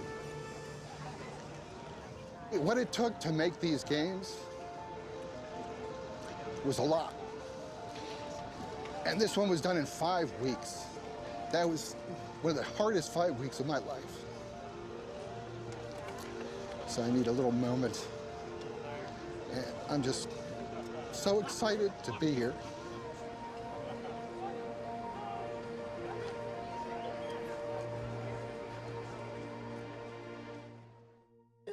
What it took to make these games was a lot. And this one was done in 5 weeks. That was one of the hardest 5 weeks of my life. So I need a little moment. And I'm just so excited to be here.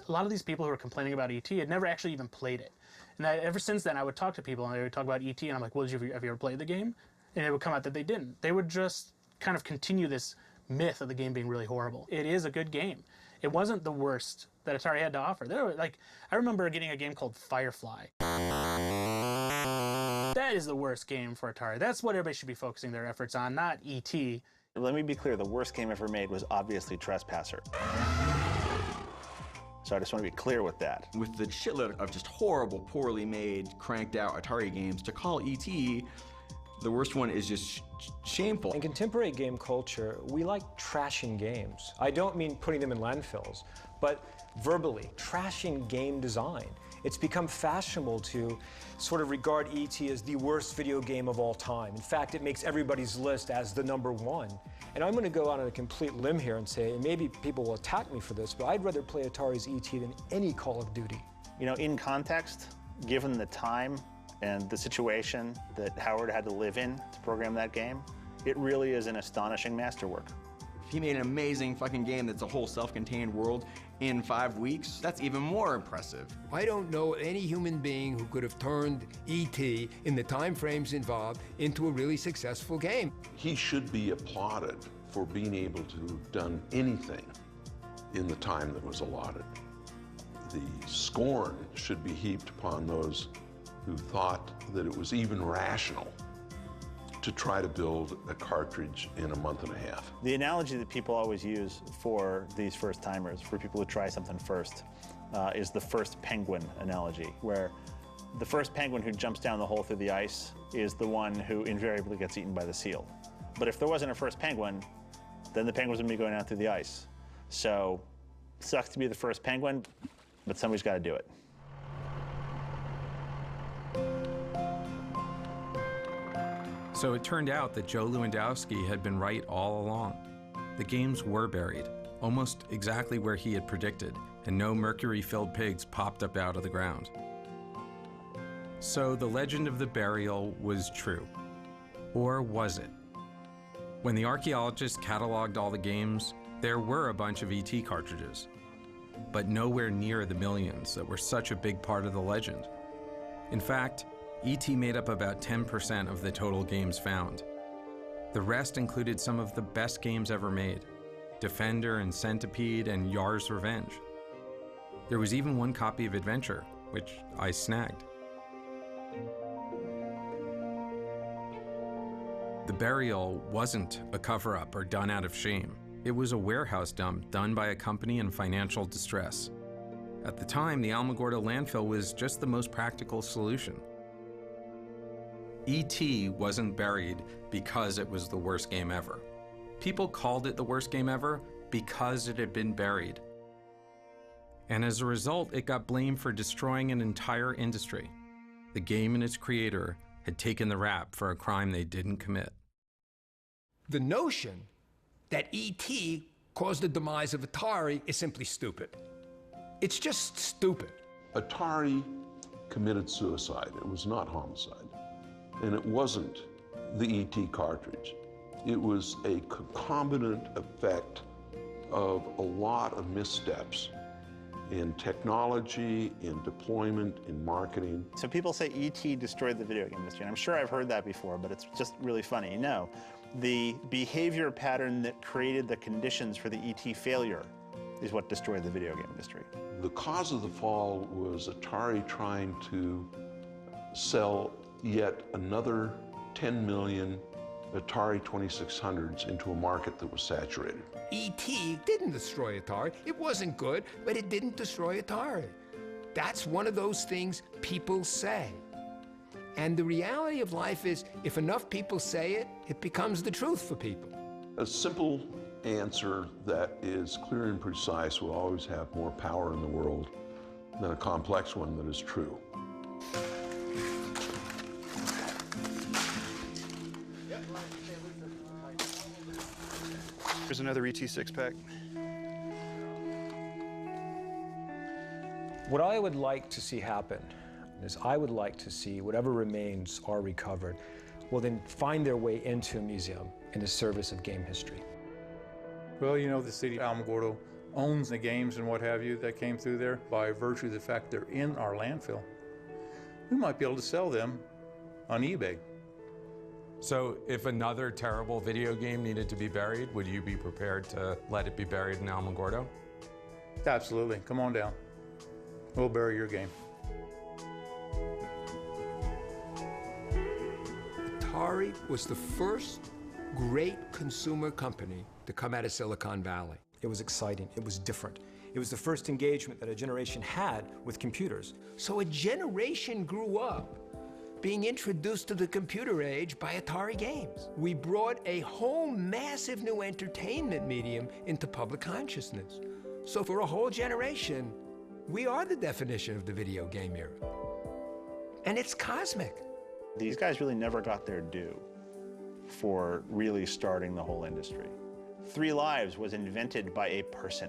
A lot of these people who were complaining about E.T. had never actually even played it. And ever since then, I would talk to people and they would talk about E.T. and I'm like, well, have you ever played the game? And it would come out that they didn't. They would just kind of continue this myth of the game being really horrible. It is a good game. It wasn't the worst that Atari had to offer. There were, like, I remember getting a game called Firefly. That is the worst game for Atari. That's what everybody should be focusing their efforts on, not E.T. Let me be clear, the worst game ever made was obviously Trespasser. So I just want to be clear with that. With the shitload of just horrible, poorly made, cranked out Atari games, to call E.T. the worst one is just shameful. In contemporary game culture, we like trashing games. I don't mean putting them in landfills, but verbally, trashing game design. It's become fashionable to sort of regard E.T. as the worst video game of all time. In fact, it makes everybody's list as the #1. And I'm going to go out on a complete limb here and say, and maybe people will attack me for this, but I'd rather play Atari's E.T. than any Call of Duty. You know, in context, given the time and the situation that Howard had to live in to program that game, it really is an astonishing masterwork. If he made an amazing fucking game that's a whole self-contained world in 5 weeks, that's even more impressive. I don't know any human being who could have turned E.T. in the time frames involved into a really successful game. He should be applauded for being able to have done anything in the time that was allotted. The scorn should be heaped upon those who thought that it was even rational to try to build a cartridge in a month and a half. The analogy that people always use for these first-timers, for people who try something first, is the first penguin analogy, where the first penguin who jumps down the hole through the ice is the one who invariably gets eaten by the seal. But if there wasn't a first penguin, then the penguins would be going down through the ice. So, sucks to be the first penguin, but somebody's got to do it. So it turned out that Joe Lewandowski had been right all along. The games were buried, almost exactly where he had predicted, and no mercury-filled pigs popped up out of the ground. So the legend of the burial was true. Or was it? When the archaeologists cataloged all the games, there were a bunch of ET cartridges, but nowhere near the millions that were such a big part of the legend. In fact, E.T. made up about 10% of the total games found. The rest included some of the best games ever made: Defender and Centipede and Yar's Revenge. There was even one copy of Adventure, which I snagged. The burial wasn't a cover-up or done out of shame. It was a warehouse dump done by a company in financial distress. At the time, the Alamogordo landfill was just the most practical solution. E.T. wasn't buried because it was the worst game ever. People called it the worst game ever because it had been buried. And as a result, it got blamed for destroying an entire industry. The game and its creator had taken the rap for a crime they didn't commit. The notion that E.T. caused the demise of Atari is simply stupid. It's just stupid. Atari committed suicide. It was not homicide. And it wasn't the E.T. cartridge. It was a concomitant effect of a lot of missteps in technology, in deployment, in marketing. So people say E.T. destroyed the video game industry, and I'm sure I've heard that before, but it's just really funny. No, the behavior pattern that created the conditions for the E.T. failure is what destroyed the video game industry. The cause of the fall was Atari trying to sell yet another 10 million Atari 2600s into a market that was saturated. E.T. didn't destroy Atari. It wasn't good, but it didn't destroy Atari. That's one of those things people say. And the reality of life is, if enough people say it, it becomes the truth for people. A simple answer that is clear and precise will always have more power in the world than a complex one that is true. Here's another ET six-pack. What I would like to see happen is I would like to see whatever remains are recovered will then find their way into a museum in the service of game history. Well, you know, the city of Alamogordo owns the games and what have you that came through there by virtue of the fact they're in our landfill. We might be able to sell them on eBay. So if another terrible video game needed to be buried, would you be prepared to let it be buried in Alamogordo? Absolutely. Come on down. We'll bury your game. Atari was the first great consumer company to come out of Silicon Valley. It was exciting. It was different. It was the first engagement that a generation had with computers. So a generation grew up being introduced to the computer age by Atari games. We brought a whole massive new entertainment medium into public consciousness. So for a whole generation, we are the definition of the video game era. And it's cosmic. These guys really never got their due for really starting the whole industry. 3 Lives was invented by a person.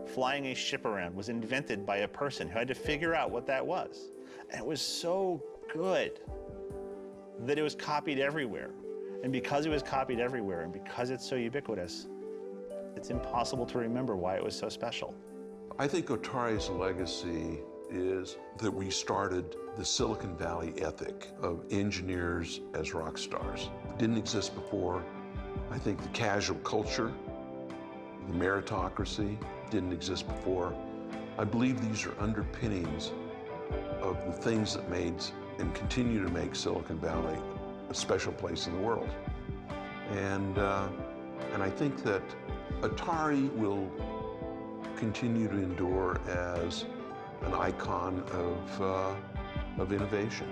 Flying a ship around was invented by a person who had to figure out what that was. And it was so good that it was copied everywhere. And because it was copied everywhere and because it's so ubiquitous, it's impossible to remember why it was so special. I think Atari's legacy is that we started the Silicon Valley ethic of engineers as rock stars. It didn't exist before. I think the casual culture, the meritocracy didn't exist before. I believe these are underpinnings of the things that made and continue to make Silicon Valley a special place in the world. And I think that Atari will continue to endure as an icon of innovation.